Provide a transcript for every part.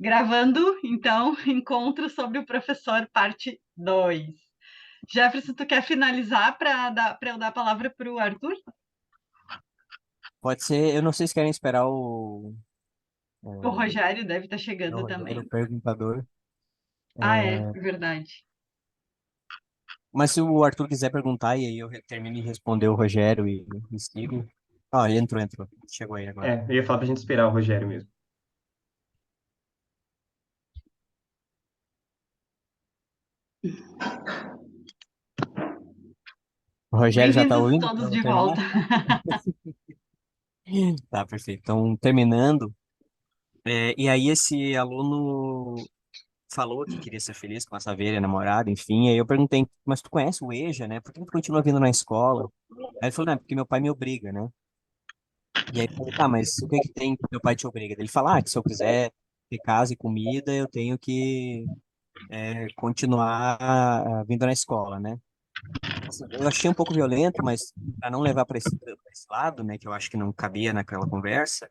Gravando, então, encontro sobre o professor, parte 2. Jefferson, tu quer finalizar para eu dar a palavra para o Arthur? Pode ser, eu não sei se querem esperar O o, Rogério deve estar o chegando Rogério, o também. perguntador. Ah, é, É, verdade. mas se o Arthur quiser perguntar e aí eu termino de responder o Rogério e sigo. Ah, ele entrou. Chegou aí agora. Eu ia falar pra gente esperar o Rogério mesmo. O Rogério já tá Bem-vindos ouvindo para todos eu de volta. terminar? Tá, perfeito. Então, terminando. E aí esse aluno falou que queria ser feliz com a Saveira, a namorada, enfim. Aí eu perguntei, mas tu conhece o EJA, né? Por que tu continua vindo na escola? Aí ele falou, não, é porque meu pai me obriga, né? E aí eu falei, tá, mas o que que tem que meu pai te obriga? Ele fala, que se eu quiser ter casa e comida, eu tenho que continuar vindo na escola, né? Assim, eu achei um pouco violento, mas para não levar para esse lado, né, que eu acho que não cabia naquela conversa,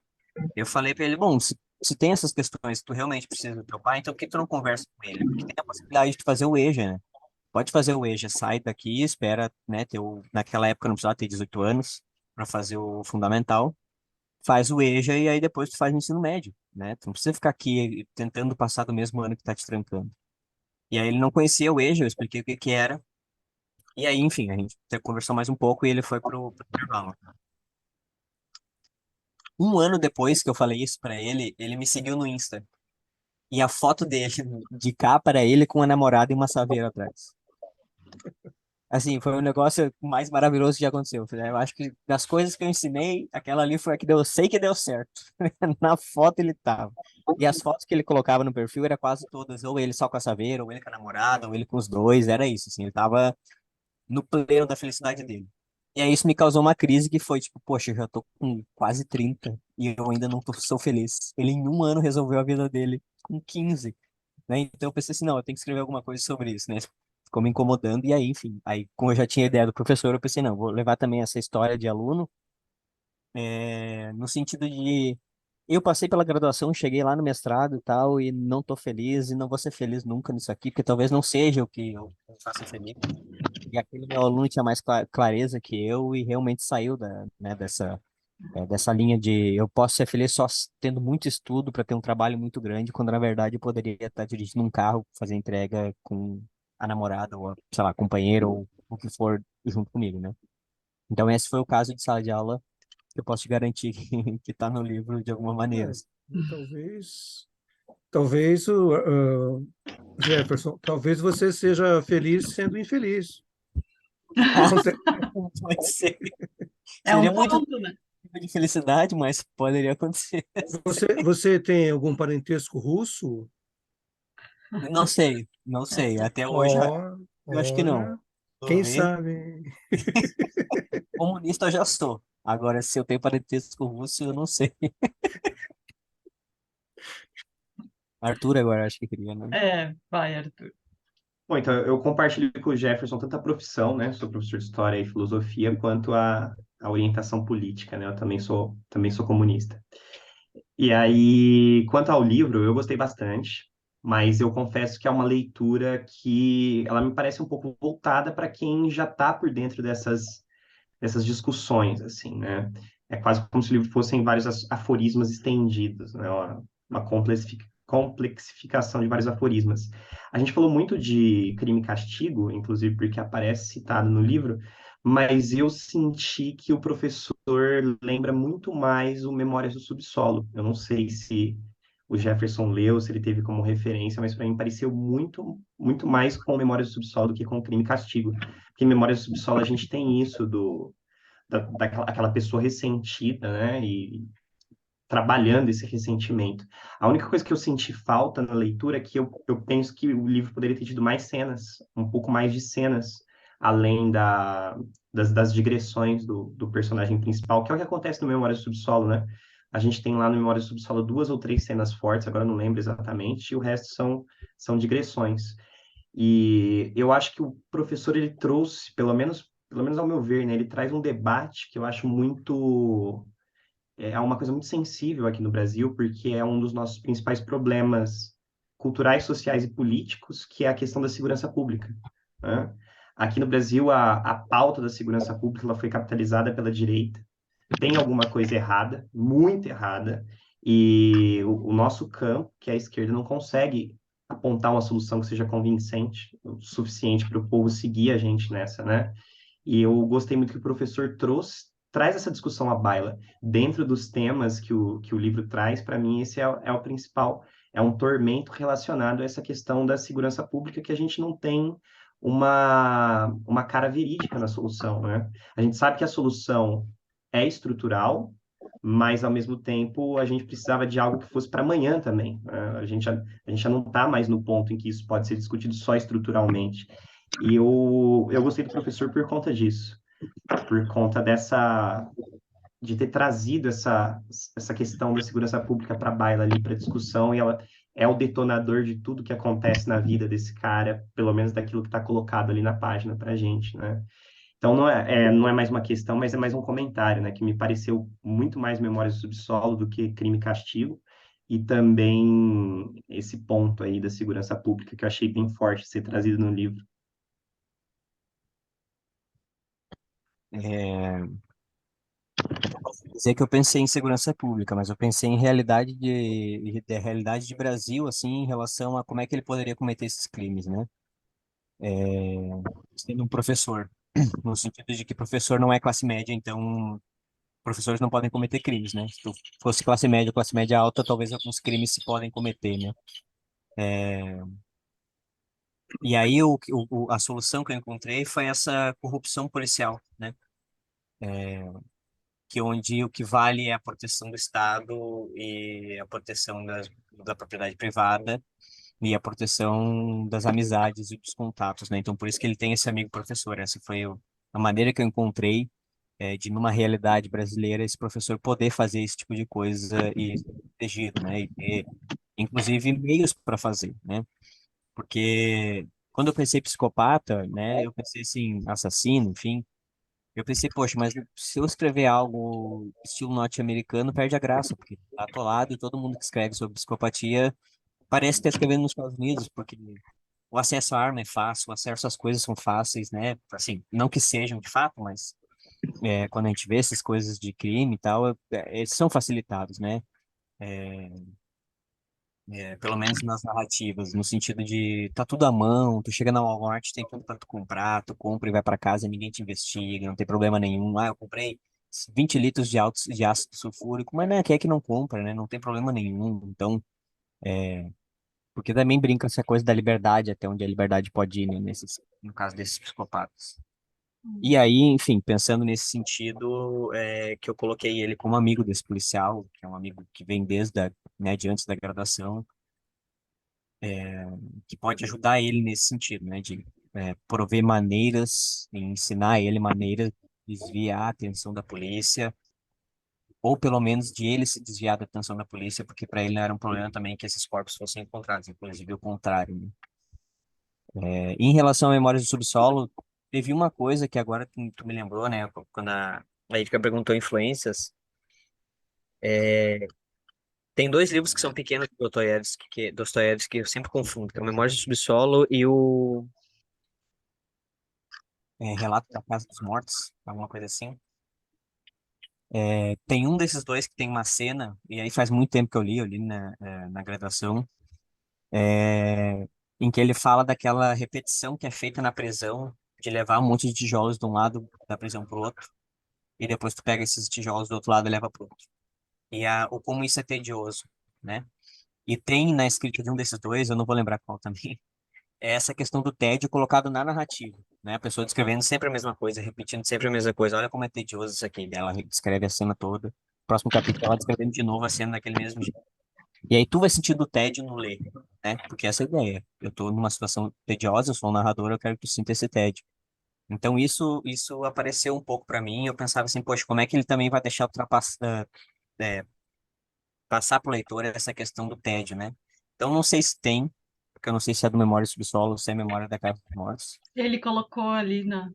eu falei para ele, bom, se tem essas questões, tu realmente precisa do teu pai, então por que tu não conversa com ele? Porque tem a possibilidade de fazer o EJA, né? Pode fazer o EJA, sai daqui, espera, né, naquela época não precisava ter 18 anos para fazer o fundamental, faz o EJA e aí depois tu faz o ensino médio, né? Tu não precisa ficar aqui tentando passar do mesmo ano que tá te trancando. E aí ele não conhecia o EJA, eu expliquei o que que era, e aí, enfim, a gente até conversou mais um pouco e ele foi pro intervalo. Um ano depois que eu falei isso pra ele, ele me seguiu no Insta. E a foto dele de capa era ele com a namorada e uma saveira atrás. Assim, foi um negócio mais maravilhoso que já aconteceu. Eu acho que das coisas que eu ensinei, aquela ali foi a que deu, eu sei que deu certo. Na foto ele tava. E as fotos que ele colocava no perfil era quase todas, ou ele só com a saveira, ou ele com a namorada, ou ele com os dois, era isso, assim, ele tava no pleno da felicidade dele. E aí isso me causou uma crise que foi tipo, poxa, eu já tô com quase 30 e eu ainda não sou feliz. Ele em um ano resolveu a vida dele com 15, né? Então eu pensei assim, não, eu tenho que escrever alguma coisa sobre isso, né? Ficou me incomodando e aí, enfim, aí como eu já tinha ideia do professor, eu pensei, não, vou levar também essa história de aluno, no sentido de eu passei pela graduação, cheguei lá no mestrado e tal, e não tô feliz e não vou ser feliz nunca nisso aqui, porque talvez não seja o que eu faça feliz. E aquele meu aluno tinha mais clareza que eu e realmente saiu dessa linha de eu posso ser feliz só tendo muito estudo para ter um trabalho muito grande, quando na verdade eu poderia estar dirigindo um carro, fazer entrega com a namorada ou, sei lá, companheiro ou o que for junto comigo, né? Então esse foi o caso de sala de aula que eu posso te garantir que está no livro de alguma maneira. É, talvez Jefferson, talvez você seja feliz sendo infeliz. Conse- Pode ser. É um Seria muito ponto, né? de felicidade, mas poderia acontecer. Você tem algum parentesco russo? Não sei. Até hoje eu acho que não. Olha, Vou quem ver. sabe? Comunista eu já sou. Agora, se eu tenho parentesco russo, eu não sei. Arthur agora acho que queria, né? É, vai, Arthur. Bom, então eu compartilho com o Jefferson tanto a profissão, né? Sou professor de História e Filosofia, quanto a orientação política, né? Eu também sou comunista. E aí, quanto ao livro, eu gostei bastante, mas eu confesso que é uma leitura que ela me parece um pouco voltada para quem já está por dentro dessas discussões, assim, né? É quase como se o livro fossem vários aforismos estendidos, né? Uma complexificação de vários aforismos. A gente falou muito de crime e castigo, inclusive porque aparece citado no livro, mas eu senti que o professor lembra muito mais o Memórias do Subsolo. Eu não sei se o Jefferson leu, se ele teve como referência, mas para mim pareceu muito, muito mais com Memórias do Subsolo do que com Crime e Castigo. Porque em Memórias do Subsolo a gente tem isso daquela aquela pessoa ressentida, né? E trabalhando esse ressentimento. A única coisa que eu senti falta na leitura é que eu penso que o livro poderia ter tido mais cenas, um pouco mais de cenas, além das digressões do personagem principal, que é o que acontece no Memórias do Subsolo, né? A gente tem lá no Memórias do Subsolo duas ou três cenas fortes, agora eu não lembro exatamente, e o resto são digressões. E eu acho que o professor ele trouxe, pelo menos ao meu ver, né, ele traz um debate que eu acho muito é uma coisa muito sensível aqui no Brasil, porque é um dos nossos principais problemas culturais, sociais e políticos, que é a questão da segurança pública, né? Aqui no Brasil, a pauta da segurança pública ela foi capitalizada pela direita. Tem alguma coisa errada, muito errada, e o nosso campo, que é a esquerda, não consegue apontar uma solução que seja convincente o suficiente para o povo seguir a gente nessa, né? E eu gostei muito que o professor traz essa discussão à baila. Dentro dos temas que o livro traz, para mim, esse é o principal. É um tormento relacionado a essa questão da segurança pública que a gente não tem uma cara verídica na solução, né? A gente sabe que a solução é estrutural, mas, ao mesmo tempo, a gente precisava de algo que fosse para amanhã também, né? A gente já não está mais no ponto em que isso pode ser discutido só estruturalmente. E eu gostei do professor por conta disso, por conta de ter trazido essa questão da segurança pública para a baila ali, para discussão, e ela é o detonador de tudo que acontece na vida desse cara, pelo menos daquilo que está colocado ali na página para a gente, né? Então não é mais uma questão, mas é mais um comentário, né? Que me pareceu muito mais Memórias do Subsolo do que Crime e Castigo, e também esse ponto aí da segurança pública que eu achei bem forte ser trazido no livro. É, dizer que eu pensei em segurança pública, mas eu pensei em realidade de Brasil, assim, em relação a como é que ele poderia cometer esses crimes, né? Sendo um professor, no sentido de que professor não é classe média, então professores não podem cometer crimes, né? Se tu fosse classe média alta, talvez alguns crimes se podem cometer, né? E aí a solução que eu encontrei foi essa corrupção policial, né? Que onde o que vale é a proteção do Estado e a proteção da propriedade privada e a proteção das amizades e dos contatos, né? Então, por isso que ele tem esse amigo professor. Essa foi a maneira que eu encontrei de, numa realidade brasileira, esse professor poder fazer esse tipo de coisa e ser protegido, né? E ter, inclusive, meios para fazer, né? Porque quando eu pensei psicopata, né? Eu pensei assim, assassino, enfim. Eu pensei, poxa, mas se eu escrever algo estilo norte-americano, perde a graça, porque tá atolado e todo mundo que escreve sobre psicopatia parece que está escrevendo nos Estados Unidos, porque o acesso à arma é fácil, o acesso às coisas são fáceis, né? Assim, não que sejam de fato, mas quando a gente vê essas coisas de crime e tal, eles são facilitados, né? Pelo menos nas narrativas, no sentido de tá tudo à mão, tu chega na Walmart, tem tudo para tu comprar, tu compra e vai para casa, ninguém te investiga, não tem problema nenhum. Ah, eu comprei 20 litros de ácido sulfúrico, mas né, quem é que não compra, né? Não tem problema nenhum. Então, porque também brinca essa coisa da liberdade, até onde a liberdade pode ir, né, no caso desses psicopatas. E aí, enfim, pensando nesse sentido, que eu coloquei ele como amigo desse policial, que é um amigo que vem né, de antes da graduação, que pode ajudar ele nesse sentido, né, de prover maneiras, ensinar ele maneiras de desviar a atenção da polícia, ou pelo menos de ele se desviar da atenção da polícia, porque para ele não era um problema também que esses corpos fossem encontrados, inclusive o contrário, né? Em relação a Memórias do Subsolo, teve uma coisa que agora tu me lembrou, né, quando a Erika perguntou influências. Tem dois livros que são pequenos do Dostoiévski que eu sempre confundo, que é o Memórias do Subsolo e o Relato da Casa dos Mortos, alguma coisa assim. Tem um desses dois que tem uma cena, e aí faz muito tempo que eu li na graduação, é, em que ele fala daquela repetição que é feita na prisão, de levar um monte de tijolos de um lado da prisão para o outro, e depois tu pega esses tijolos do outro lado e leva para o outro. O como isso é tedioso, né? E tem na escrita de um desses dois, eu não vou lembrar qual também, é essa questão do tédio colocado na narrativa, né? A pessoa descrevendo sempre a mesma coisa, repetindo sempre a mesma coisa. Olha como é tedioso isso aqui. Ela descreve a cena toda. Próximo capítulo, ela descrevendo de novo a cena daquele mesmo jeito. E aí tu vai sentindo o tédio no ler, né? Porque essa é a ideia. Eu tô numa situação tediosa, eu sou um narrador, eu quero que tu sinta esse tédio. Então isso apareceu um pouco para mim. Eu pensava assim, poxa, como é que ele também vai deixar passar pro leitor essa questão do tédio, né? Então não sei se tem, porque eu não sei se é do Memória Subsolo ou se é Memória da Casa dos Mortos. Ele colocou ali na.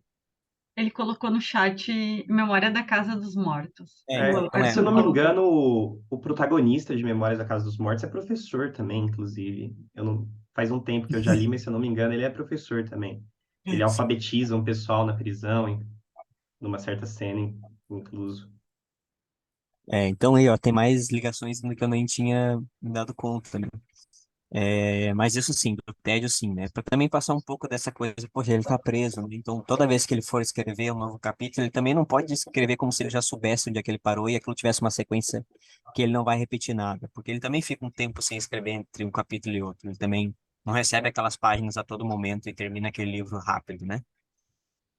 Ele colocou no chat Memória da Casa dos Mortos. É, Então se eu não me engano, o protagonista de Memórias da Casa dos Mortos é professor também, inclusive. Eu não, faz um tempo que eu já li, mas se eu não me engano, ele é professor também. Ele alfabetiza um pessoal na prisão, numa certa cena, incluso. então aí, ó, tem mais ligações do que eu nem tinha me dado conta, né? Mas isso sim, do tédio sim, né? Pra também passar um pouco dessa coisa, poxa, ele tá preso, né? Então toda vez que ele for escrever um novo capítulo, ele também não pode escrever como se ele já soubesse onde é que ele parou e aquilo tivesse uma sequência que ele não vai repetir nada, porque ele também fica um tempo sem escrever entre um capítulo e outro, ele também não recebe aquelas páginas a todo momento e termina aquele livro rápido, né?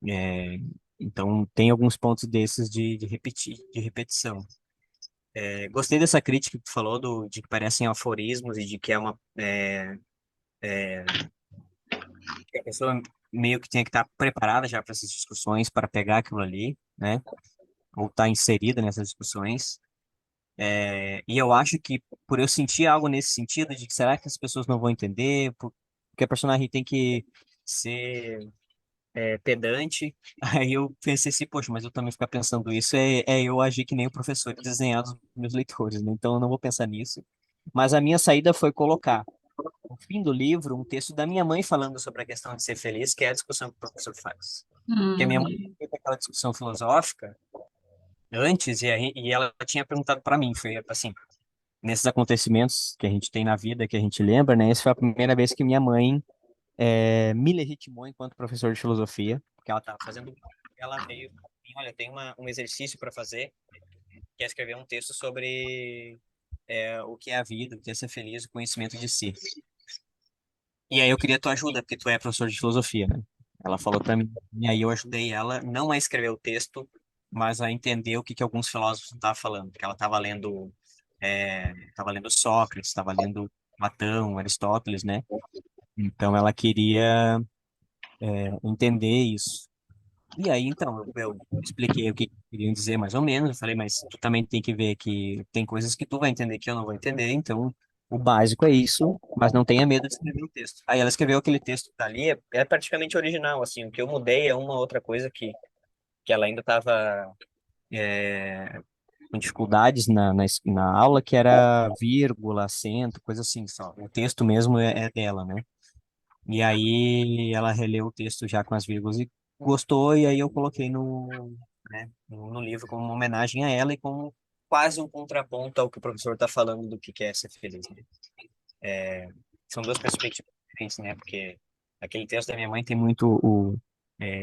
É, então tem alguns pontos desses de repetir, de repetição. Gostei dessa crítica que tu falou de que parecem aforismos e de que é uma que a pessoa meio que tinha que estar preparada já para essas discussões, para pegar aquilo ali, né? Ou estar inserida nessas discussões. E eu acho que por eu sentir algo nesse sentido, de que será que as pessoas não vão entender, porque a personagem tem que ser pedante, aí eu pensei assim, poxa, mas eu também ficar pensando isso é eu agir que nem o professor e desenhar dos meus leitores, né? Então eu não vou pensar nisso. Mas a minha saída foi colocar no fim do livro um texto da minha mãe falando sobre a questão de ser feliz, que é a discussão que o professor faz. Porque a minha mãe Hum. teve aquela discussão filosófica antes e ela tinha perguntado para mim, foi assim, nesses acontecimentos que a gente tem na vida, que a gente lembra, né? Essa foi a primeira vez que minha mãe me legitimou enquanto professor de filosofia, porque ela estava fazendo, ela veio, olha, tem um exercício para fazer, que é escrever um texto sobre o que é a vida, o que é ser feliz, o conhecimento de si. E aí eu queria tua ajuda, porque tu é professor de filosofia, né? Ela falou para mim, e aí eu ajudei ela não a escrever o texto, mas a entender o que alguns filósofos estavam falando, porque ela estava lendo Sócrates, estava lendo Platão, Aristóteles, né? Então ela queria entender isso. E aí, então, eu expliquei o que queriam dizer mais ou menos. Eu falei, mas tu também tem que ver que tem coisas que tu vai entender que eu não vou entender. Então, o básico é isso, mas não tenha medo de escrever o texto. Aí ela escreveu aquele texto dali, é praticamente original, assim. O que eu mudei é uma outra coisa que ela ainda estava com dificuldades na aula, que era vírgula, acento, coisa assim, só. O texto mesmo é dela, né? E aí ela releu o texto já com as vírgulas e gostou, e aí eu coloquei no livro como uma homenagem a ela e como quase um contraponto ao que o professor está falando do que é ser feliz, né? São duas perspectivas diferentes, né? Porque aquele texto da minha mãe tem muito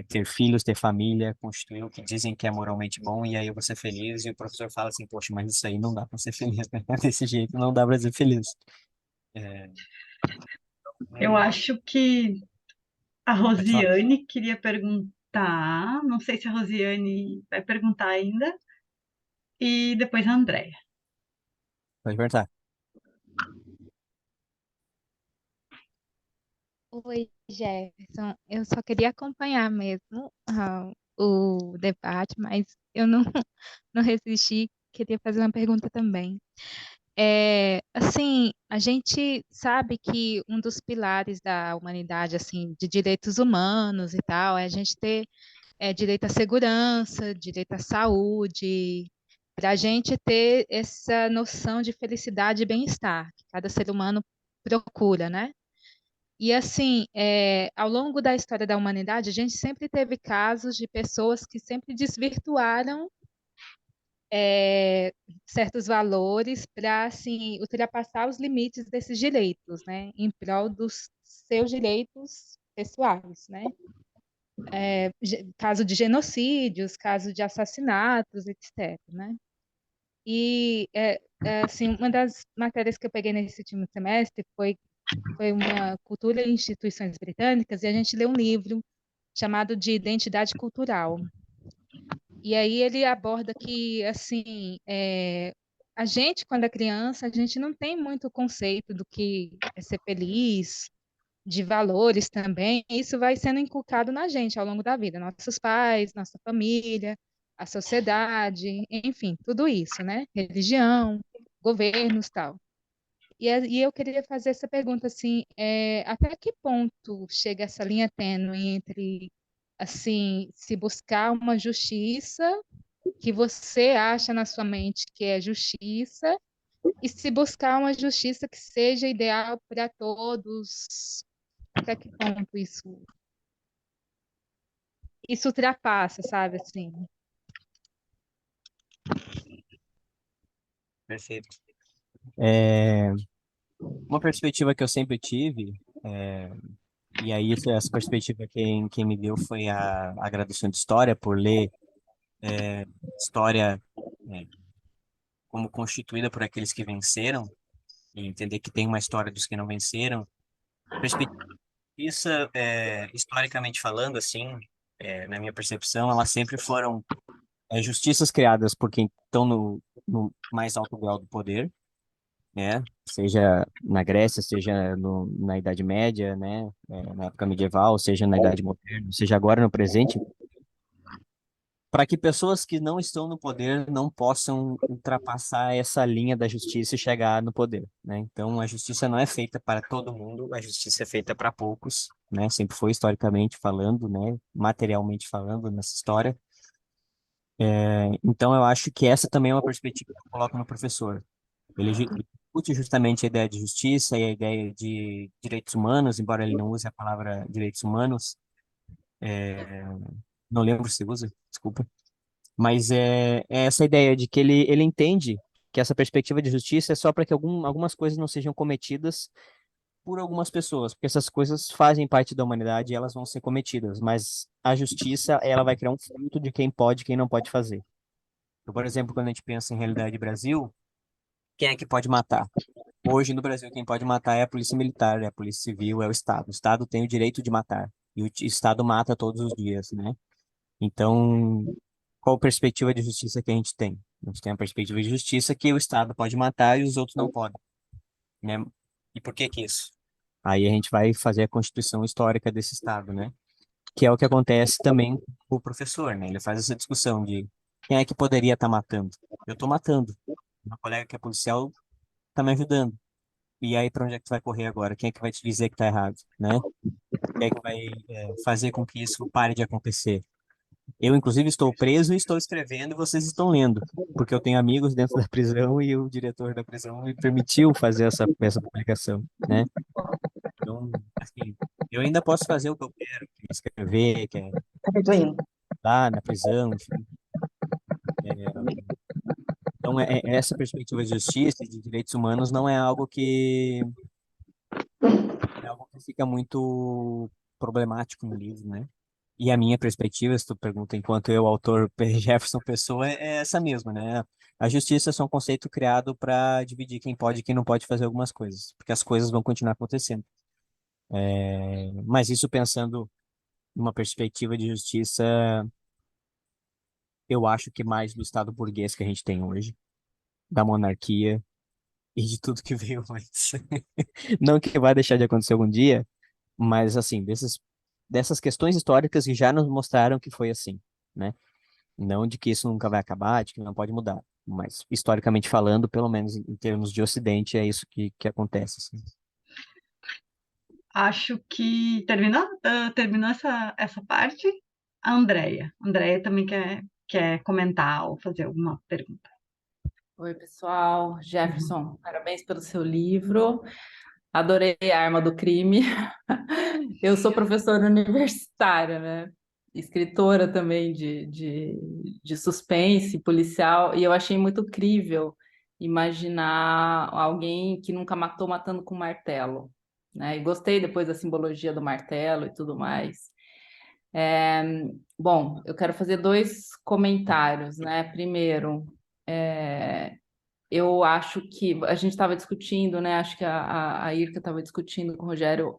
ter filhos, ter família, constituir o que dizem que é moralmente bom, e aí eu vou ser feliz, e o professor fala assim, poxa, mas isso aí não dá para ser feliz, né? Desse jeito não dá para ser feliz. É, Eu acho que a pode falar, Rosiane queria perguntar. Não sei se a Rosiane vai perguntar ainda. E depois a Andréia. pode perguntar. Oi, Jefferson. Eu só queria acompanhar mesmo o debate, mas eu não, não resisti. Queria fazer uma pergunta também. Assim, a gente sabe que um dos pilares da humanidade, assim, de direitos humanos e tal, é a gente ter direito à segurança, direito à saúde, para a gente ter essa noção de felicidade e bem-estar que cada ser humano procura, né? E assim, ao longo da história da humanidade, a gente sempre teve casos de pessoas que sempre desvirtuaram certos valores para assim ultrapassar os limites desses direitos, né, em prol dos seus direitos pessoais, né? Caso de genocídios, caso de assassinatos, etc., né? E assim, uma das matérias que eu peguei nesse último semestre foi uma cultura e instituições britânicas, e a gente leu um livro chamado de Identidade Cultural. E aí ele aborda que, assim, a gente, quando é criança, a gente não tem muito conceito do que é ser feliz, de valores também. Isso vai sendo inculcado na gente ao longo da vida, nossos pais, nossa família, a sociedade, enfim, tudo isso, né? Religião, governos, tal. E eu queria fazer essa pergunta assim, até que ponto chega essa linha tênue entre assim, se buscar uma justiça que você acha na sua mente que é justiça, e se buscar uma justiça que seja ideal para todos. Até que ponto isso ultrapassa, sabe, assim? Perfeito. É, uma perspectiva que eu sempre tive, e aí essa perspectiva quem me deu foi a graduação de História, por ler história é, como constituída por aqueles que venceram, e entender que tem uma história dos que não venceram. Perspectiva, historicamente falando, assim, na minha percepção, elas sempre foram justiças criadas por quem estão no mais alto grau do poder, né? Seja na Grécia, seja na Idade Média, né? Na época medieval, seja na Idade Moderna, seja agora no presente, para que pessoas que não estão no poder não possam ultrapassar essa linha da justiça e chegar no poder, né? Então, a justiça não é feita para todo mundo, a justiça é feita para poucos, né? Sempre foi historicamente falando, né? Materialmente falando nessa história. Então, eu acho que essa também é uma perspectiva que eu coloco no professor. Ele discute justamente a ideia de justiça e a ideia de direitos humanos, embora ele não use a palavra direitos humanos, não lembro se usa, desculpa. Mas é essa ideia de que ele entende que essa perspectiva de justiça é só para que algumas coisas não sejam cometidas por algumas pessoas, porque essas coisas fazem parte da humanidade e elas vão ser cometidas, mas a justiça, ela vai criar um fruto de quem pode e quem não pode fazer. Então, por exemplo, quando a gente pensa em realidade Brasil, quem é que pode matar? Hoje no Brasil, quem pode matar é a polícia militar, é a polícia civil, é o Estado. O Estado tem o direito de matar e o Estado mata todos os dias, né? Então, qual perspectiva de justiça que a gente tem? A gente tem a perspectiva de justiça que o Estado pode matar e os outros não podem, né? E por que que isso? Aí a gente vai fazer a constituição histórica desse Estado, né? Que é o que acontece também com o professor, né? Ele faz essa discussão de quem é que poderia estar matando? Eu estou matando. Meu colega que é policial está me ajudando. E aí, para onde é que tu vai correr agora? Quem é que vai te dizer que está errado, né? Quem é que vai fazer com que isso pare de acontecer? Eu, inclusive, estou preso e estou escrevendo e vocês estão lendo, porque eu tenho amigos dentro da prisão e o diretor da prisão me permitiu fazer essa publicação, né? Então, assim, eu ainda posso fazer o que eu quero, que é escrever, que é lá na prisão, enfim. Então, essa perspectiva de justiça e de direitos humanos não é algo que fica muito problemático no livro, né? E a minha perspectiva, se tu pergunta enquanto eu, autor Jefferson Pessoa, é essa mesma, né? A justiça é só um conceito criado para dividir quem pode e quem não pode fazer algumas coisas, porque as coisas vão continuar acontecendo. Mas isso pensando numa perspectiva de justiça, eu acho que mais do Estado burguês que a gente tem hoje, da monarquia e de tudo que veio antes. Não que vai deixar de acontecer algum dia, mas assim, dessas questões históricas que já nos mostraram que foi assim, né? Não de que isso nunca vai acabar, de que não pode mudar, mas historicamente falando, pelo menos em termos de Ocidente, é isso que acontece, assim. Acho que terminou essa parte. A Andrea. A Andrea também quer comentar ou fazer alguma pergunta. Oi, pessoal. Jefferson, parabéns pelo seu livro. Adorei a Arma do Crime. Eu sou professora universitária, né? Escritora também de suspense policial, e eu achei muito crível imaginar alguém que nunca matou matando com martelo, né? E gostei depois da simbologia do martelo e tudo mais. É, bom, eu quero fazer dois comentários, né? Primeiro, eu acho que a gente estava discutindo, né? Acho que a Irka estava discutindo com o Rogério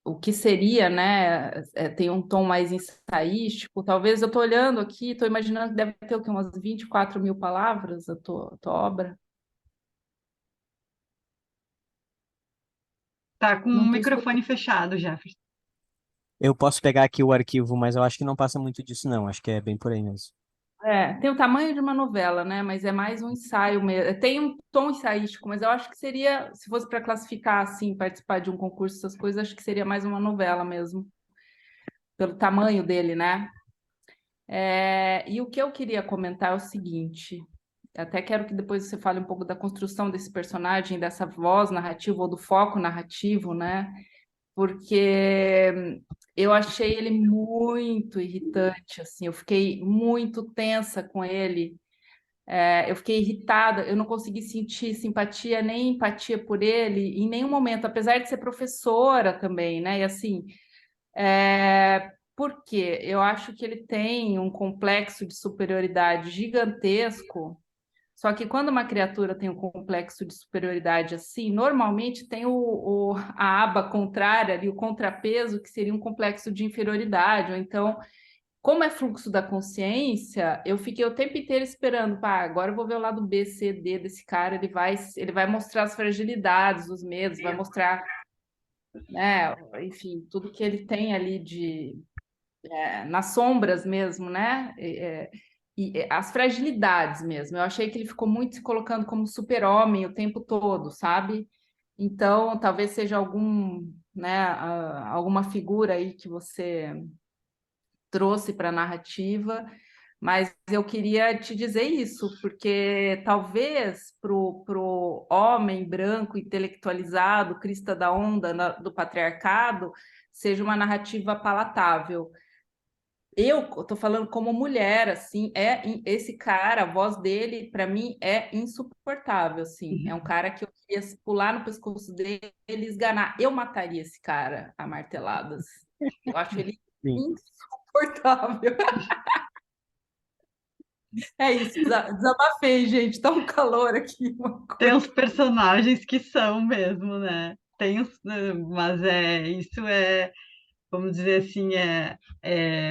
o que seria, né? Tem um tom mais ensaístico. Talvez eu estou olhando aqui, estou imaginando que deve ter o quê? Umas 24 mil palavras a tua obra. Tá com Não o estou microfone escutando. fechado, Jefferson. Eu posso pegar aqui o arquivo, mas eu acho que não passa muito disso, não. Acho que é bem por aí mesmo. Tem o tamanho de uma novela, né? Mas é mais um ensaio mesmo. Tem um tom ensaístico, mas eu acho que seria, se fosse para classificar assim, participar de um concurso, essas coisas, acho que seria mais uma novela mesmo. pelo tamanho dele, né? E o que eu queria comentar é o seguinte, até quero que depois você fale um pouco da construção desse personagem, dessa voz narrativa ou do foco narrativo, né? Porque eu achei ele muito irritante, assim, eu fiquei muito tensa com ele, eu fiquei irritada, eu não consegui sentir simpatia nem empatia por ele em nenhum momento, apesar de ser professora também, né? E assim, por quê? Eu acho que ele tem um complexo de superioridade gigantesco, só que quando uma criatura tem um complexo de superioridade assim, normalmente tem a aba contrária ali, o contrapeso, que seria um complexo de inferioridade, ou então, como é fluxo da consciência, eu fiquei o tempo inteiro esperando, pá, agora eu vou ver o lado B, C, D desse cara, ele vai mostrar as fragilidades, os medos, vai mostrar, né, enfim, tudo que ele tem ali nas sombras mesmo, né? E as fragilidades mesmo. Eu achei que ele ficou muito se colocando como super-homem o tempo todo, sabe? Então, talvez seja alguma figura aí que você trouxe para a narrativa, mas eu queria te dizer isso, porque talvez pro homem branco intelectualizado, crista da onda do patriarcado, seja uma narrativa palatável. Eu tô falando como mulher, assim, esse cara, a voz dele, para mim, é insuportável, assim. É um cara que eu queria pular no pescoço dele e esganar. Eu mataria esse cara a marteladas. Eu acho ele Sim. insuportável. É isso, desabafei, gente. Tá um calor aqui, uma Tem coisa. uns personagens que são mesmo, né? Mas isso vamos dizer assim,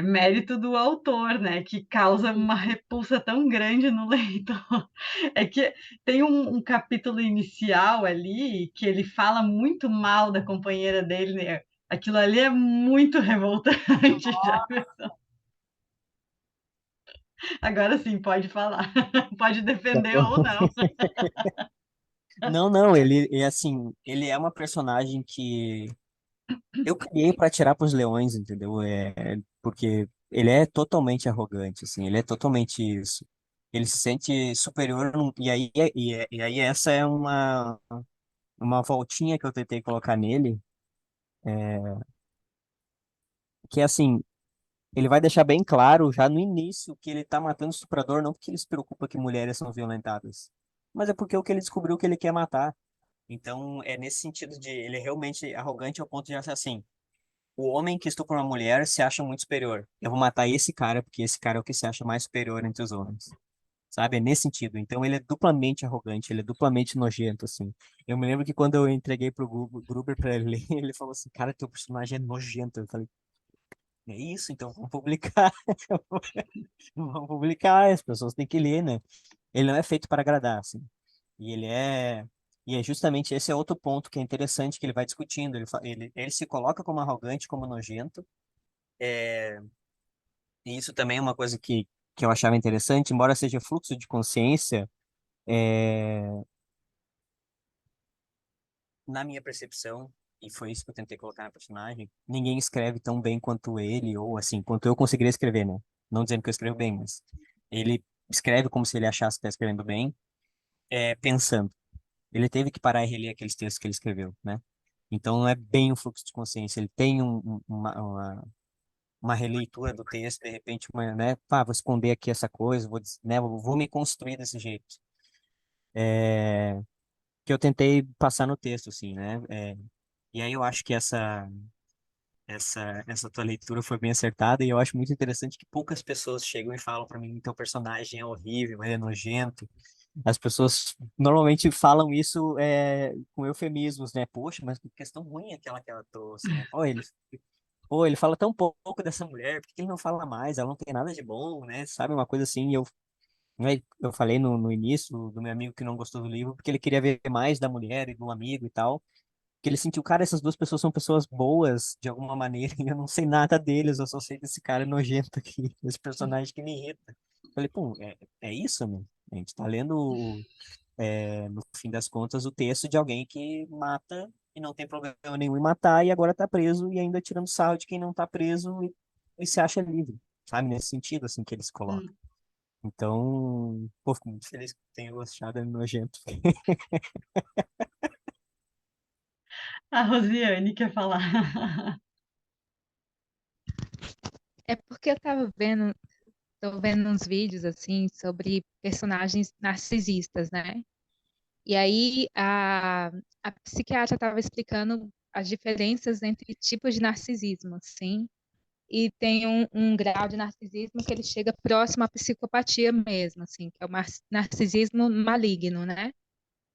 mérito do autor, né? Que causa uma repulsa tão grande no leitor. É que tem um capítulo inicial ali que ele fala muito mal da companheira dele, né? Aquilo ali é muito revoltante. Agora sim, pode falar. Pode defender ou não. Não, não, ele é assim, ele é uma personagem que eu criei para tirar pros leões, entendeu? Porque ele é totalmente arrogante, assim, ele é totalmente isso. Ele se sente superior, e aí essa é uma voltinha que eu tentei colocar nele, que é assim, ele vai deixar bem claro já no início que ele tá matando o estuprador, não porque ele se preocupa que mulheres são violentadas, mas é porque o que ele descobriu que ele quer matar. Então, é nesse sentido de ele é realmente arrogante ao ponto de achar assim, o homem que estupra uma mulher se acha muito superior. Eu vou matar esse cara porque esse cara é o que se acha mais superior entre os homens. Sabe? É nesse sentido. Então, ele é duplamente arrogante, ele é duplamente nojento, assim. Eu me lembro que quando eu entreguei pro Gruber para ele ler, ele falou assim, cara, teu personagem é nojento. Eu falei, é isso, então vamos publicar. Vamos publicar, as pessoas têm que ler, né? Ele não é feito para agradar, assim. E ele é. E é justamente esse é outro ponto que é interessante que ele vai discutindo. Ele se coloca como arrogante, como nojento. E isso também é uma coisa que eu achava interessante, embora seja fluxo de consciência, é, na minha percepção, e foi isso que eu tentei colocar na personagem, ninguém escreve tão bem quanto ele, ou assim, quanto eu conseguiria escrever, né? Não dizendo que eu escrevo bem, mas ele escreve como se ele achasse que está escrevendo bem, pensando. Ele teve que parar e reler aqueles textos que ele escreveu, né? Então não é bem um fluxo de consciência, ele tem uma releitura do texto, de repente, né? Pá, vou esconder aqui essa coisa, né? Vou me construir desse jeito. Que eu tentei passar no texto, assim, né? E aí eu acho que essa tua leitura foi bem acertada e eu acho muito interessante que poucas pessoas chegam e falam para mim, teu personagem é horrível, ele é nojento. As pessoas normalmente falam isso com eufemismos, né? Poxa, mas que questão ruim aquela que ela trouxe, né? Pô, ele fala tão pouco dessa mulher, por que ele não fala mais? Ela não tem nada de bom, né? Sabe, uma coisa assim. Eu falei no início do meu amigo que não gostou do livro, porque ele queria ver mais da mulher e do amigo e tal. Que ele sentiu, cara, essas duas pessoas são pessoas boas de alguma maneira, e eu não sei nada deles, eu só sei desse cara nojento aqui, desse personagem que me irrita. Falei, pô, é isso, meu. A gente tá lendo, no fim das contas, o texto de alguém que mata e não tem problema nenhum em matar, e agora tá preso e ainda tirando sarro de quem não tá preso ele se acha livre, sabe? Nesse sentido, assim, que ele se coloca. Hum. Então, pô, fico muito feliz que tenha gostado, é nojento. A Rosiane quer falar. É porque eu tô vendo uns vídeos assim sobre personagens narcisistas, né? E aí a psiquiatra estava explicando as diferenças entre tipos de narcisismo, assim. E tem um grau de narcisismo que ele chega próximo à psicopatia mesmo, assim, que é o narcisismo maligno, né?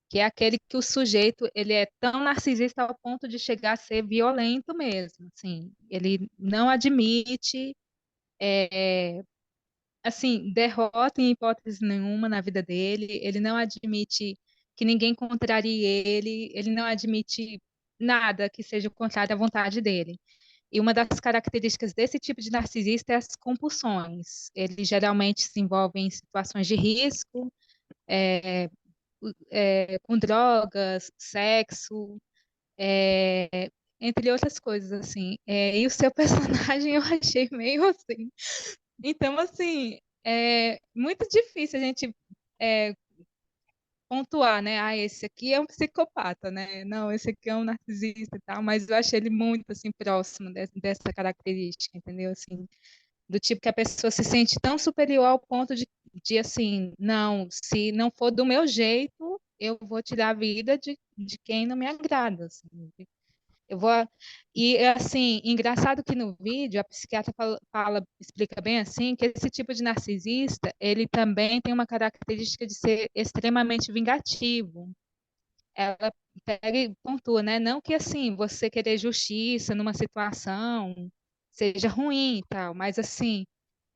Que é aquele que o sujeito ele é tão narcisista ao ponto de chegar a ser violento mesmo, assim. Ele não admite assim, derrota em hipótese nenhuma na vida dele, ele não admite que ninguém contrarie ele não admite nada que seja o contrário à vontade dele. E uma das características desse tipo de narcisista é as compulsões. Ele geralmente se envolve em situações de risco, é, com drogas, sexo, é, entre outras coisas, assim. E o seu personagem eu achei meio assim. Então, assim, é muito difícil a gente é, pontuar, né? Ah, esse aqui é um psicopata, né? Não, esse aqui é um narcisista e tal, mas eu achei ele muito, assim, próximo dessa característica, entendeu? Assim, do tipo que a pessoa se sente tão superior ao ponto de assim, não, se não for do meu jeito, eu vou tirar a vida de quem não me agrada, assim. Eu vou. E assim, engraçado que no vídeo a psiquiatra explica bem assim que esse tipo de narcisista, ele também tem uma característica de ser extremamente vingativo. Ela pega e pontua, né? Não que assim, você querer justiça numa situação seja ruim e tal, mas assim,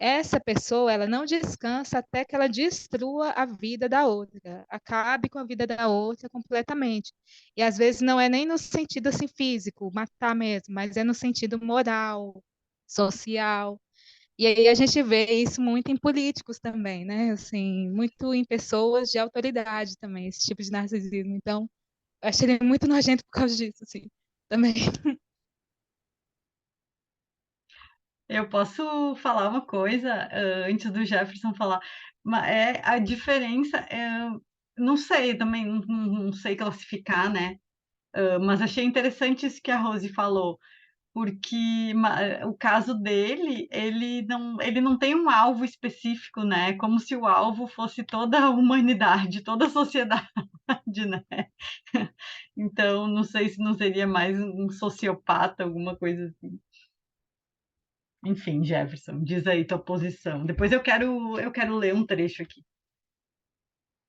essa pessoa, ela não descansa até que ela destrua a vida da outra, acabe com a vida da outra completamente. E às vezes não é nem no sentido assim físico, matar mesmo, mas é no sentido moral, social. E aí a gente vê isso muito em políticos também, né? Assim, muito em pessoas de autoridade também, esse tipo de narcisismo. Então, eu achei ele muito nojento por causa disso, assim, também. Eu posso falar uma coisa antes do Jefferson falar. É a diferença. Não sei também, não sei classificar, né? Mas achei interessante isso que a Rose falou, porque o caso dele, ele não tem um alvo específico, né? Como se o alvo fosse toda a humanidade, toda a sociedade, né? Então, não sei se não seria mais um sociopata, alguma coisa assim. Enfim, Jefferson, diz aí tua posição. Depois eu quero ler um trecho aqui.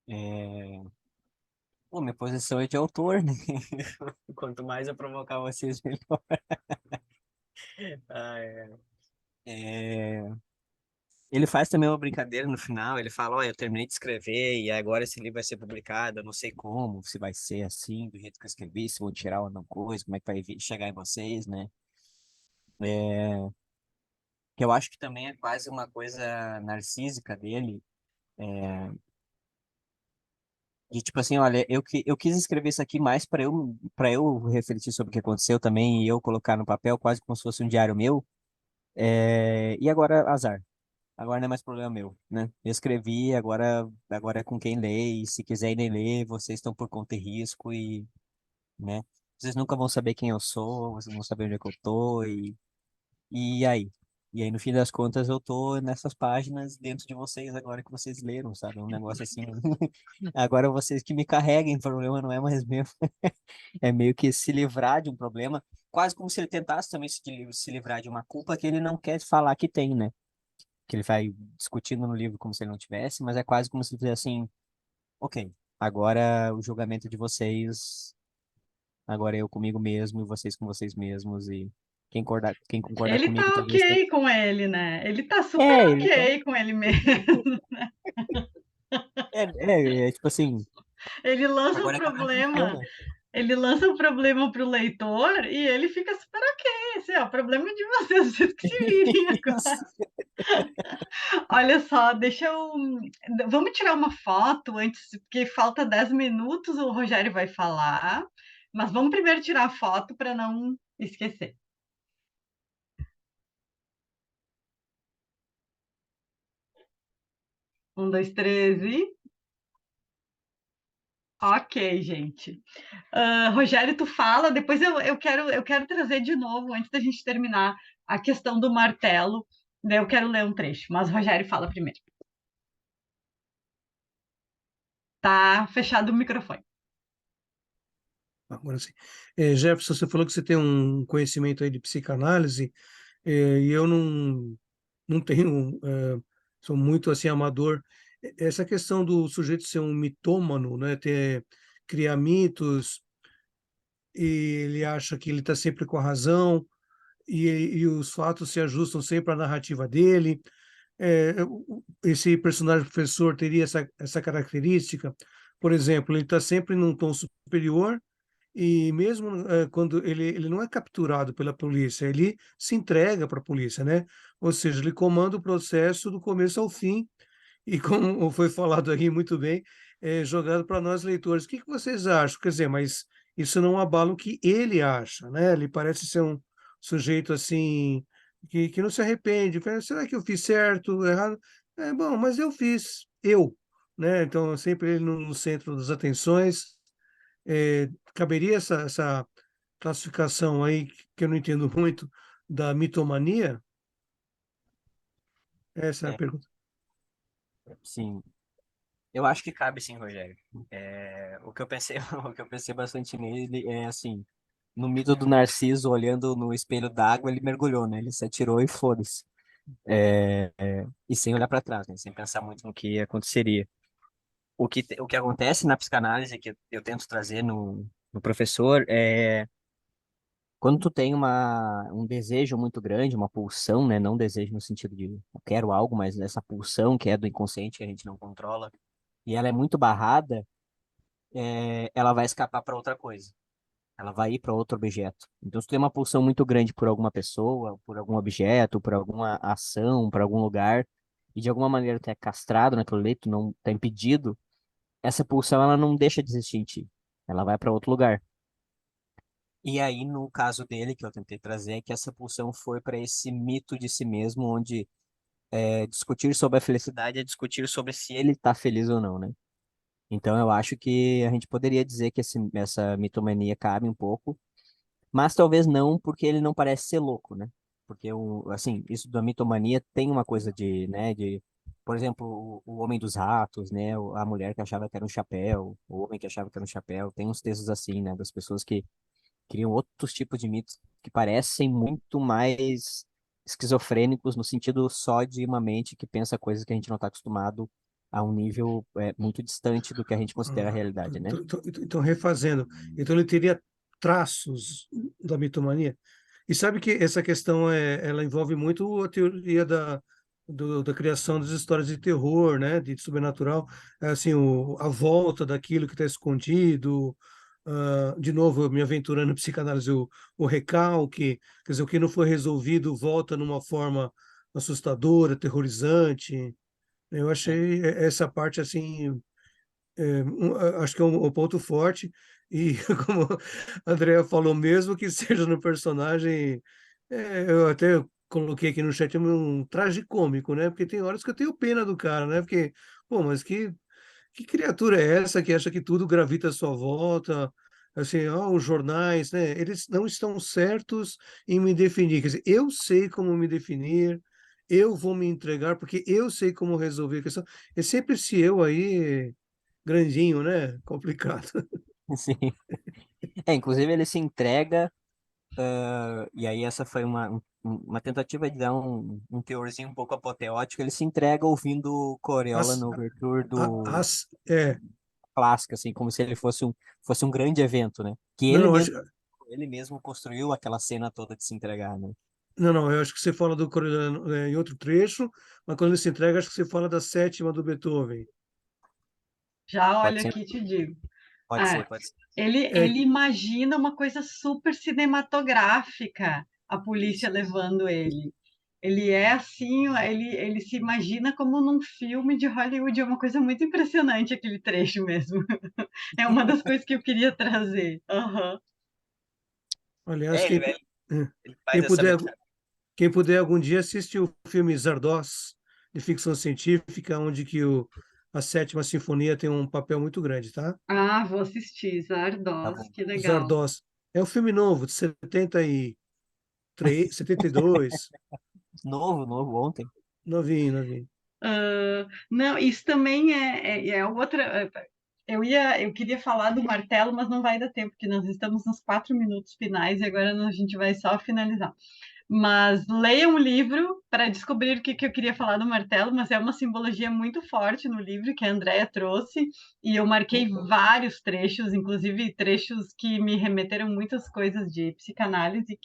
É... Pô, minha posição é de autor, né? Quanto mais eu provocar vocês, melhor. Ah, é. Ele faz também uma brincadeira no final, ele fala, ó, eu terminei de escrever e agora esse livro vai ser publicado, eu não sei como, se vai ser assim, do jeito que eu escrevi, se vou tirar ou não coisa, como é que vai chegar em vocês, né? É, que eu acho que também é quase uma coisa narcísica dele, de tipo assim, olha, eu quis escrever isso aqui mais para eu refletir sobre o que aconteceu também e eu colocar no papel quase como se fosse um diário meu, e agora azar. Agora não é mais problema meu, né? Eu escrevi, agora é com quem lê, e se quiserem ler, vocês estão por conta e risco, e, né? Vocês nunca vão saber quem eu sou, vocês não vão saber onde é que eu tô, e aí? E aí, no fim das contas, eu tô nessas páginas dentro de vocês agora que vocês leram, sabe? Um negócio assim. Agora vocês que me carreguem, o problema não é mais meu. É meio que se livrar de um problema, quase como se ele tentasse também se livrar de uma culpa que ele não quer falar que tem, né? Que ele vai discutindo no livro como se ele não tivesse, mas é quase como se ele fizesse assim, ok, agora o julgamento de vocês, agora eu comigo mesmo e vocês com vocês mesmos, e quem concordar Ele comigo tá talvez tenha... ok com ele, né? Ele tá super Ele tá... ok com ele mesmo. tipo assim, Ele lança o agora é que eu quero viver, problema, né? ele lança o problema pro leitor e ele fica super ok. Assim, ó, o problema é de vocês, vocês que se virem agora. Isso. Olha só, deixa eu. Vamos tirar uma foto antes, porque falta 10 minutos, o Rogério vai falar. Mas vamos primeiro tirar a foto para não esquecer. Um, dois, três e. Ok, gente. Rogério, tu fala, depois eu quero trazer de novo, antes da gente terminar, a questão do martelo. Daí eu quero ler um trecho, mas Rogério fala primeiro. Tá fechado o microfone. Agora sim. Jefferson, você falou que você tem um conhecimento aí de psicanálise, e eu não tenho, sou muito assim amador. Essa questão do sujeito ser um mitômano, né, criar mitos, e ele acha que ele está sempre com a razão, e os fatos se ajustam sempre à narrativa dele. Esse personagem professor teria essa característica, por exemplo, ele está sempre num tom superior, e mesmo quando ele não é capturado pela polícia, ele se entrega para a polícia, né? Ou seja, ele comanda o processo do começo ao fim, e como foi falado aí muito bem, é jogado para nós leitores. O que que vocês acham? Quer dizer, mas isso não abala o que ele acha, né? Ele parece ser um sujeito assim que não se arrepende. Fala, será que eu fiz certo, errado? É bom, mas eu fiz, né? Então sempre ele no centro das atenções. Caberia essa classificação aí que eu não entendo muito da mitomania? Essa é a É, pergunta. sim, eu acho que cabe sim, Rogério. O que eu pensei, o que eu pensei bastante nele é assim, no mito do Narciso, olhando no espelho d'água, ele mergulhou, né? Ele se atirou e foda-se. E sem olhar para trás, né? Sem pensar muito no que aconteceria. O que acontece na psicanálise, que eu tento trazer no professor, é quando tu tem um desejo muito grande, uma pulsão, né? Não desejo no sentido de eu quero algo, mas essa pulsão que é do inconsciente que a gente não controla, e ela é muito barrada, ela vai escapar para outra coisa. Ela vai ir para outro objeto. Então, se tu tem uma pulsão muito grande por alguma pessoa, por algum objeto, por alguma ação, por algum lugar, e de alguma maneira tu é castrado naquilo ali, tu não tá impedido, essa pulsão ela não deixa de existir em ti. Ela vai para outro lugar. E aí, no caso dele, que eu tentei trazer, é que essa pulsão foi para esse mito de si mesmo, onde discutir sobre a felicidade é discutir sobre se ele está feliz ou não, né? Então, eu acho que a gente poderia dizer que essa mitomania cabe um pouco, mas talvez não, porque ele não parece ser louco, né? Porque, assim, isso da mitomania tem uma coisa por exemplo, o homem dos ratos, né? A mulher que achava que era um chapéu, o homem que achava que era um chapéu. Tem uns textos assim, né? Das pessoas que criam outros tipos de mitos que parecem muito mais esquizofrênicos no sentido só de uma mente que pensa coisas que a gente não está acostumado a um nível muito distante do que a gente considera a Ah, realidade, né? então, refazendo, então ele teria traços da mitomania. E sabe que essa questão ela envolve muito a teoria da criação das histórias de terror, né, de sobrenatural, assim, a volta daquilo que está escondido, de novo, me aventurando em psicanálise, o recalque, quer dizer, o que não foi resolvido volta numa forma assustadora, aterrorizante. Eu achei essa parte assim acho que é um ponto forte, e como a Andrea falou, mesmo que seja no personagem, eu até coloquei aqui no chat um tragicômico, né? Porque tem horas que eu tenho pena do cara, né? Porque, pô, mas que criatura é essa que acha que tudo gravita à sua volta? Assim, os jornais, né? Eles não estão certos em me definir. Quer dizer, eu sei como me definir, eu vou me entregar, porque eu sei como resolver a questão. É sempre esse eu aí grandinho, né? Complicado. Sim. Inclusive ele se entrega. E aí essa foi uma tentativa de dar um teorzinho um pouco apoteótico. Ele se entrega ouvindo Coriola As, no Overture a- do as, é, clássico, assim, como se ele fosse um grande evento, né? Que não, não, ele mesmo construiu aquela cena toda de se entregar, né? eu acho que você fala do Coriolanus, em outro trecho, mas quando ele se entrega, acho que você fala da sétima do Beethoven. Já Pode olha ser, aqui, te digo. pode ser, É, pode ser. ele É, imagina uma coisa super cinematográfica, a polícia levando ele. Ele é assim, ele se imagina como num filme de Hollywood. É uma coisa muito impressionante aquele trecho mesmo. É uma das coisas que eu queria trazer. Aham. aliás, quem, Ele é, ele faz quem essa puder, brincadeira. quem puder algum dia assistir o filme Zardoz, de ficção científica, onde que a Sétima Sinfonia tem um papel muito grande, tá? Ah, vou assistir, Tá Zardoz, bom. que legal. Zardoz. É um filme novo, de 73, 72, Novo, novo, ontem. novinho, novinho. Não, isso também é outra. Eu queria falar do martelo, mas não vai dar tempo, porque nós estamos nos 4 minutos finais e agora a gente vai só finalizar. Mas leiam o livro para descobrir o que eu queria falar do martelo, mas é uma simbologia muito forte no livro que a Andrea trouxe, e eu marquei vários trechos, inclusive trechos que me remeteram muitas coisas de psicanálise.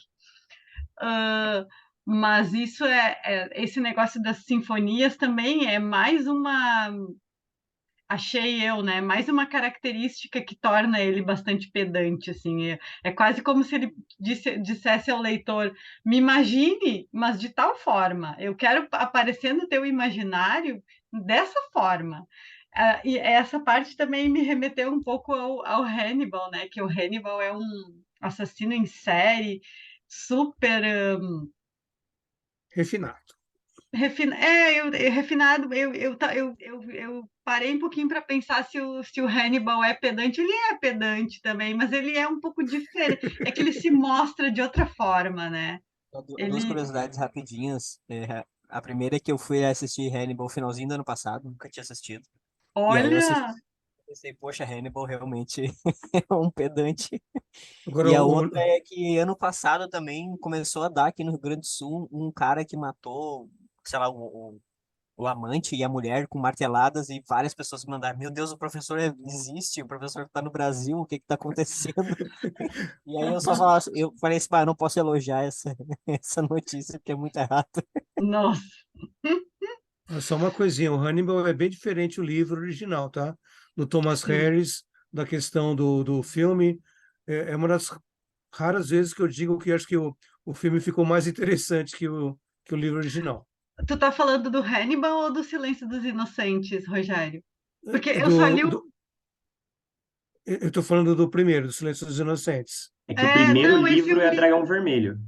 Ah, mas isso esse negócio das sinfonias também é mais uma, achei eu, né? Mais uma característica que torna ele bastante pedante, assim. É quase como se ele dissesse ao leitor: me imagine, mas de tal forma. Eu quero aparecer no teu imaginário dessa forma. E essa parte também me remeteu um pouco ao Hannibal, né? Que o Hannibal é um assassino em série super Refinado. refinado. Eu parei um pouquinho para pensar se o Hannibal é pedante. Ele é pedante também, mas ele é um pouco diferente. É que ele se mostra de outra forma, né? Só duas Ele, curiosidades rapidinhas. A primeira é que eu fui assistir Hannibal finalzinho do ano passado, nunca tinha assistido. E aí eu assisti olha, e pensei, poxa, Hannibal realmente é um pedante. Agora, E a outra é que ano passado também começou a dar aqui no Rio Grande do Sul um cara que matou, sei lá, o amante e a mulher com marteladas e várias pessoas me mandaram, meu Deus, o professor existe, o professor está no Brasil, o que está acontecendo? E aí eu só falava, eu falei assim, eu não posso elogiar essa notícia porque é muito errado. nossa, só uma coisinha, o Hannibal é bem diferente o livro original, tá? Do Thomas sim. Harris, da questão do filme. É uma das raras vezes que eu digo que acho que o filme ficou mais interessante que o livro original. Tu tá falando do Hannibal ou do Silêncio dos Inocentes, Rogério? Porque É eu só li o. Eu estou falando do primeiro, do Silêncio dos Inocentes. É que o primeiro Não, esse livro eu é li. Dragão Vermelho.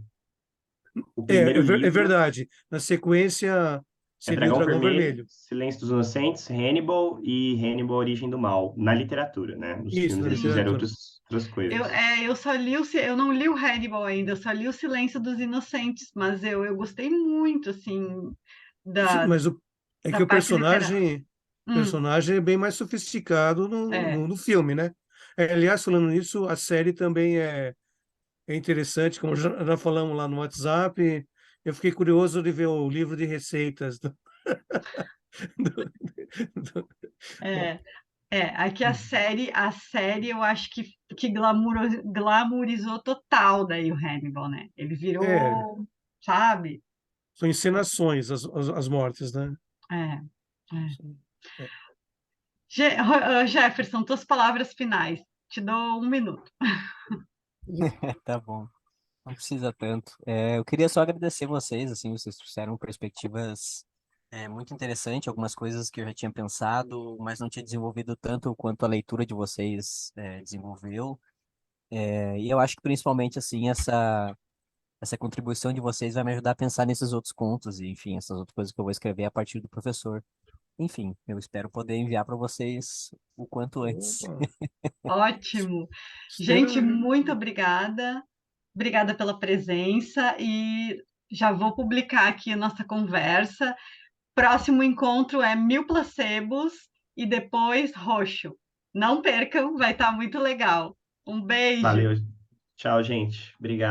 O É, primeiro é livro verdade. Na sequência é seria o Dragão Dragão Vermelho, Vermelho. Silêncio dos Inocentes, Hannibal e Hannibal A Origem do Mal, na literatura, né? Nos Isso, filmes na eles fizeram literatura. outras coisas. Eu só li eu não li o Hannibal ainda, eu só li o Silêncio dos Inocentes, mas eu gostei muito, assim, Sim, da, mas é da que o parte literária. Hum, personagem é bem mais sofisticado no, é. no, no filme, né? Aliás, falando nisso, a série também é interessante, como já falamos lá no WhatsApp. Eu fiquei curioso de ver o livro de receitas. Do- do- Bom, É, aqui a série eu acho que glamourizou total daí o Hannibal, né? Ele é, virou, sabe? são encenações as mortes, né? É, é. É. Jefferson, tuas palavras finais. Te dou 1 minuto. Tá bom, não precisa tanto. Eu queria só agradecer vocês, assim, vocês trouxeram perspectivas muito interessantes, algumas coisas que eu já tinha pensado, mas não tinha desenvolvido tanto quanto a leitura de vocês desenvolveu. E eu acho que principalmente, assim, essa contribuição de vocês vai me ajudar a pensar nesses outros contos e, enfim, essas outras coisas que eu vou escrever a partir do professor. Enfim, eu espero poder enviar para vocês o quanto antes. Opa, Ótimo. Gente, espero. muito obrigada. Obrigada pela presença e já vou publicar aqui a nossa conversa. Próximo encontro é 1000 placebos e depois roxo. Não percam, vai estar muito legal. Um beijo. Valeu. Tchau, gente. Obrigado.